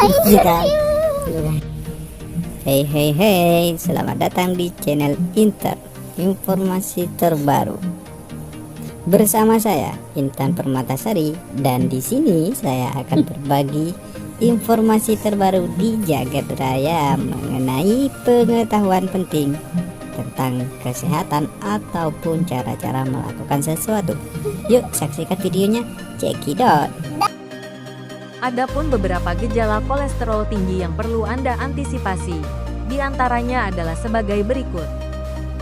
Iya kan? Hey hey hey, selamat datang di channel Inter, informasi terbaru. Bersama saya Intan Permatasari, dan di sini saya akan berbagi informasi terbaru di jagat raya mengenai pengetahuan penting tentang kesehatan ataupun cara-cara melakukan sesuatu. Yuk saksikan videonya, cekidot. Adapun beberapa gejala kolesterol tinggi yang perlu Anda antisipasi, di antaranya adalah sebagai berikut.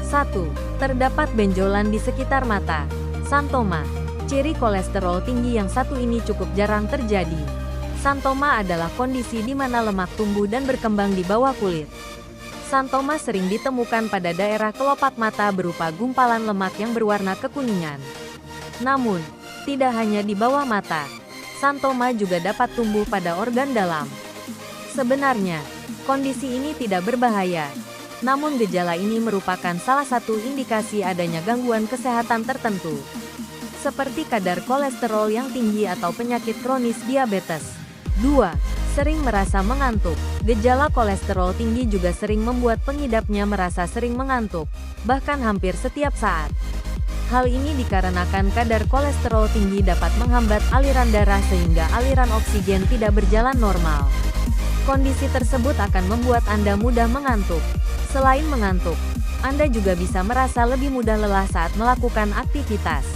1. Terdapat benjolan di sekitar mata. Santoma. Ciri kolesterol tinggi yang satu ini cukup jarang terjadi. Santoma adalah kondisi di mana lemak tumbuh dan berkembang di bawah kulit. Santoma sering ditemukan pada daerah kelopak mata berupa gumpalan lemak yang berwarna kekuningan. Namun, tidak hanya di bawah mata. Santoma juga dapat tumbuh pada organ dalam. Sebenarnya, kondisi ini tidak berbahaya. Namun gejala ini merupakan salah satu indikasi adanya gangguan kesehatan tertentu, seperti kadar kolesterol yang tinggi atau penyakit kronis diabetes. 2. Sering merasa mengantuk. Gejala kolesterol tinggi juga sering membuat pengidapnya merasa sering mengantuk, bahkan hampir setiap saat. Hal ini dikarenakan kadar kolesterol tinggi dapat menghambat aliran darah sehingga aliran oksigen tidak berjalan normal. Kondisi tersebut akan membuat Anda mudah mengantuk. Selain mengantuk, Anda juga bisa merasa lebih mudah lelah saat melakukan aktivitas.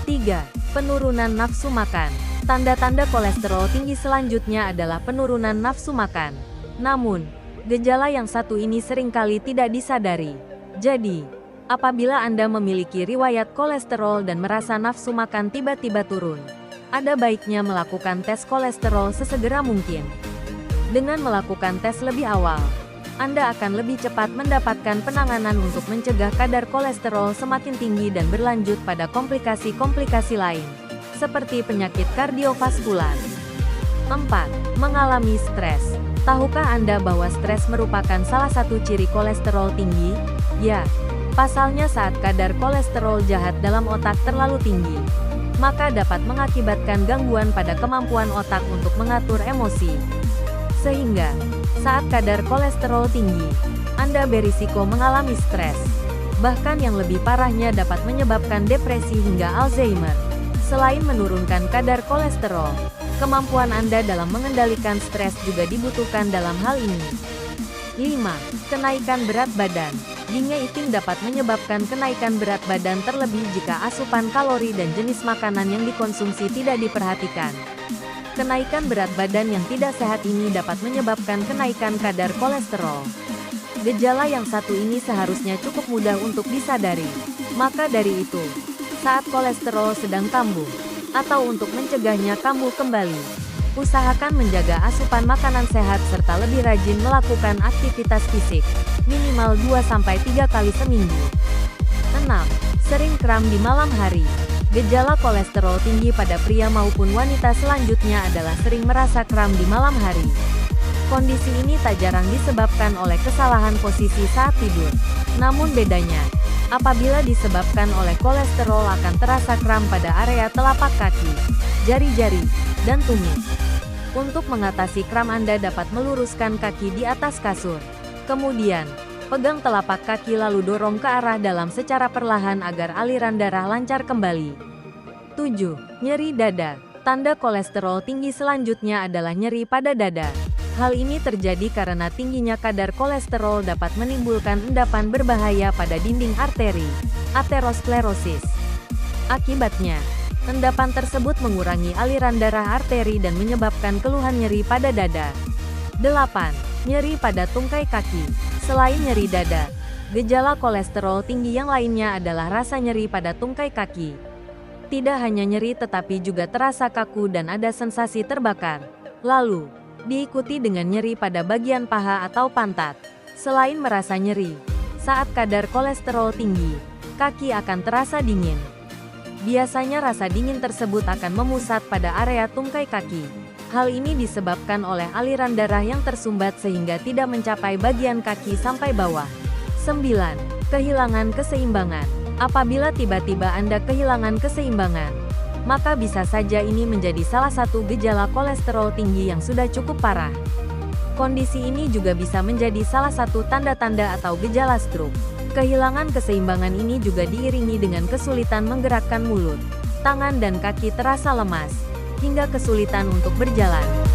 3. Penurunan nafsu makan. Tanda-tanda kolesterol tinggi selanjutnya adalah penurunan nafsu makan. Namun, gejala yang satu ini seringkali tidak disadari. Jadi, apabila Anda memiliki riwayat kolesterol dan merasa nafsu makan tiba-tiba turun, ada baiknya melakukan tes kolesterol sesegera mungkin. Dengan melakukan tes lebih awal, Anda akan lebih cepat mendapatkan penanganan untuk mencegah kadar kolesterol semakin tinggi dan berlanjut pada komplikasi-komplikasi lain, seperti penyakit kardiovaskular. 4. Mengalami stres. Tahukah Anda bahwa stres merupakan salah satu ciri kolesterol tinggi? Ya. Pasalnya saat kadar kolesterol jahat dalam otak terlalu tinggi, maka dapat mengakibatkan gangguan pada kemampuan otak untuk mengatur emosi. Sehingga, saat kadar kolesterol tinggi, Anda berisiko mengalami stres. Bahkan yang lebih parahnya dapat menyebabkan depresi hingga Alzheimer. Selain menurunkan kadar kolesterol, kemampuan Anda dalam mengendalikan stres juga dibutuhkan dalam hal ini. 5. Kenaikan berat badan. Binge eating dapat menyebabkan kenaikan berat badan terlebih jika asupan kalori dan jenis makanan yang dikonsumsi tidak diperhatikan. Kenaikan berat badan yang tidak sehat ini dapat menyebabkan kenaikan kadar kolesterol. Gejala yang satu ini seharusnya cukup mudah untuk disadari. Maka dari itu, saat kolesterol sedang kambuh, atau untuk mencegahnya kambuh kembali, usahakan menjaga asupan makanan sehat serta lebih rajin melakukan aktivitas fisik, minimal 2-3 kali seminggu. 6. Sering kram di malam hari. Gejala kolesterol tinggi pada pria maupun wanita selanjutnya adalah sering merasa kram di malam hari. Kondisi ini tak jarang disebabkan oleh kesalahan posisi saat tidur. Namun bedanya, apabila disebabkan oleh kolesterol akan terasa kram pada area telapak kaki, jari-jari, dan tumit. Untuk mengatasi kram Anda dapat meluruskan kaki di atas kasur. Kemudian, pegang telapak kaki lalu dorong ke arah dalam secara perlahan agar aliran darah lancar kembali. 7. Nyeri dada. Tanda kolesterol tinggi selanjutnya adalah nyeri pada dada. Hal ini terjadi karena tingginya kadar kolesterol dapat menimbulkan endapan berbahaya pada dinding arteri, aterosklerosis. Akibatnya, endapan tersebut mengurangi aliran darah arteri dan menyebabkan keluhan nyeri pada dada. 8. Nyeri pada tungkai kaki. Selain nyeri dada, gejala kolesterol tinggi yang lainnya adalah rasa nyeri pada tungkai kaki. Tidak hanya nyeri tetapi juga terasa kaku dan ada sensasi terbakar. Lalu, diikuti dengan nyeri pada bagian paha atau pantat. Selain merasa nyeri, saat kadar kolesterol tinggi, kaki akan terasa dingin. Biasanya rasa dingin tersebut akan memusat pada area tungkai kaki. Hal ini disebabkan oleh aliran darah yang tersumbat sehingga tidak mencapai bagian kaki sampai bawah. 9. Kehilangan keseimbangan. Apabila tiba-tiba Anda kehilangan keseimbangan, maka bisa saja ini menjadi salah satu gejala kolesterol tinggi yang sudah cukup parah. Kondisi ini juga bisa menjadi salah satu tanda-tanda atau gejala stroke. Kehilangan keseimbangan ini juga diiringi dengan kesulitan menggerakkan mulut, tangan dan kaki terasa lemas, hingga kesulitan untuk berjalan.